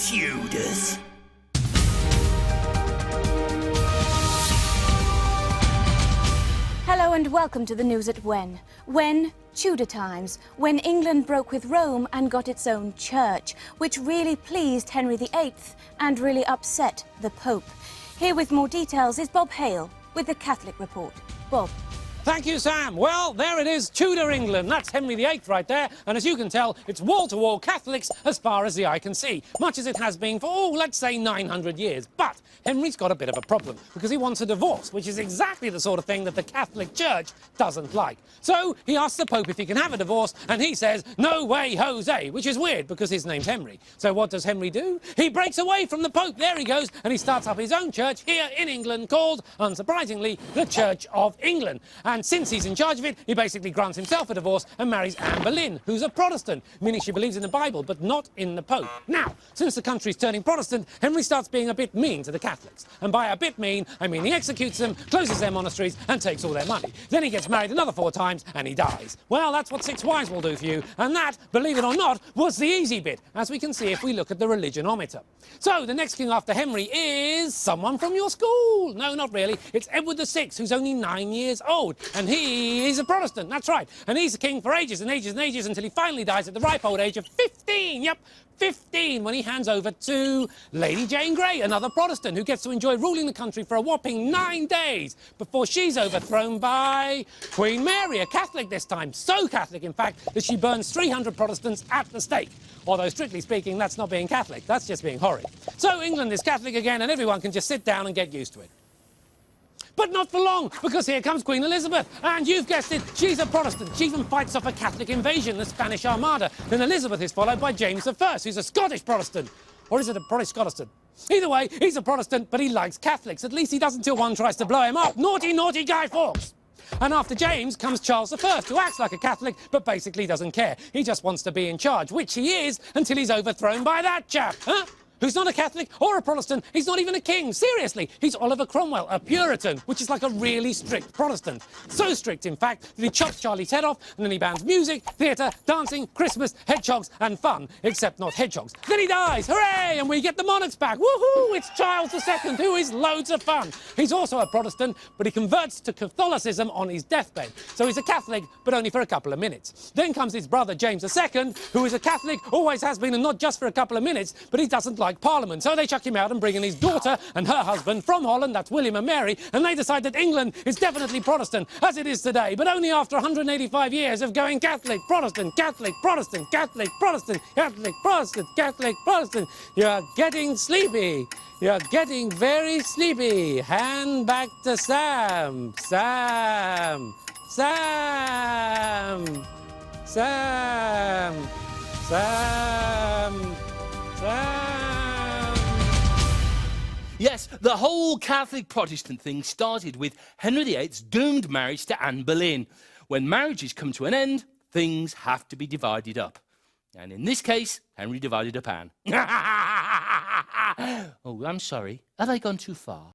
Tudors. Hello and welcome to the news at When. When? Tudor times, when England broke with Rome and got its own church, which really pleased Henry VIII and really upset the Pope. Here with more details is Bob Hale with the Catholic Report. Bob. Thank you, Sam. Well, there it is, Tudor England. That's Henry VIII right there. And as you can tell, it's wall-to-wall Catholics as far as the eye can see, much as it has been for, let's say 900 years. But Henry's got a bit of a problem because he wants a divorce, which is exactly the sort of thing that the Catholic Church doesn't like. So he asks the Pope if he can have a divorce, and he says, no way, Jose, which is weird because his name's Henry. So what does Henry do? He breaks away from the Pope. There he goes, and he starts up his own church here in England called, unsurprisingly, the Church of England. And since he's in charge of it, he basically grants himself a divorce and marries Anne Boleyn, who's a Protestant, meaning she believes in the Bible, but not in the Pope. Now, since the country's turning Protestant, Henry starts being a bit mean to the Catholics. And by a bit mean, I mean he executes them, closes their monasteries, and takes all their money. Then he gets married another 4 times, and he dies. Well, that's what 6 wives will do for you, and that, believe it or not, was the easy bit, as we can see if we look at the religionometer. So, the next king after Henry is someone from your school. No, not really. It's Edward VI, who's only 9 years old, and he is a Protestant, that's right. And he's a king for ages and ages and ages until he finally dies at the ripe old age of 15. Yep, 15, when he hands over to Lady Jane Grey, another Protestant, who gets to enjoy ruling the country for a whopping 9 days before she's overthrown by Queen Mary, a Catholic this time. So Catholic, in fact, that she burns 300 Protestants at the stake. Although, strictly speaking, that's not being Catholic, that's just being horrid. So England is Catholic again, and everyone can just sit down and get used to it. But not for long, because here comes Queen Elizabeth. And you've guessed it, she's a Protestant. She even fights off a Catholic invasion, the Spanish Armada. Then Elizabeth is followed by James I, who's a Scottish Protestant. Or is it a Protestant? Either way, he's a Protestant, but he likes Catholics. At least he doesn't till one tries to blow him up. Naughty, naughty Guy Fawkes. And after James comes Charles I, who acts like a Catholic, but basically doesn't care. He just wants to be in charge, which he is, until he's overthrown by that chap. Huh? Who's not a Catholic or a Protestant, he's not even a king, seriously. He's Oliver Cromwell, a Puritan, which is like a really strict Protestant. So strict, in fact, that he chops Charlie's head off, and then he bans music, theatre, dancing, Christmas, hedgehogs, and fun. Except not hedgehogs. Then he dies, hooray, and we get the monarchs back, woohoo, it's Charles II, who is loads of fun. He's also a Protestant, but he converts to Catholicism on his deathbed. So he's a Catholic, but only for a couple of minutes. Then comes his brother, James II, who is a Catholic, always has been, and not just for a couple of minutes, but he doesn't like Parliament, so they chuck him out and bring in his daughter and her husband from Holland, that's William and Mary, and they decide that England is definitely Protestant, as it is today, but only after 185 years of going Catholic, Protestant, Catholic, Protestant, Catholic, Protestant, Catholic, Protestant, Catholic, Protestant. You're getting sleepy. You're getting very sleepy. Hand back to Sam. Sam. Sam. Sam. Sam. Sam. Yes, the whole Catholic-Protestant thing started with Henry VIII's doomed marriage to Anne Boleyn. When marriages come to an end, things have to be divided up. And in this case, Henry divided up Anne. Oh, I'm sorry. Have I gone too far?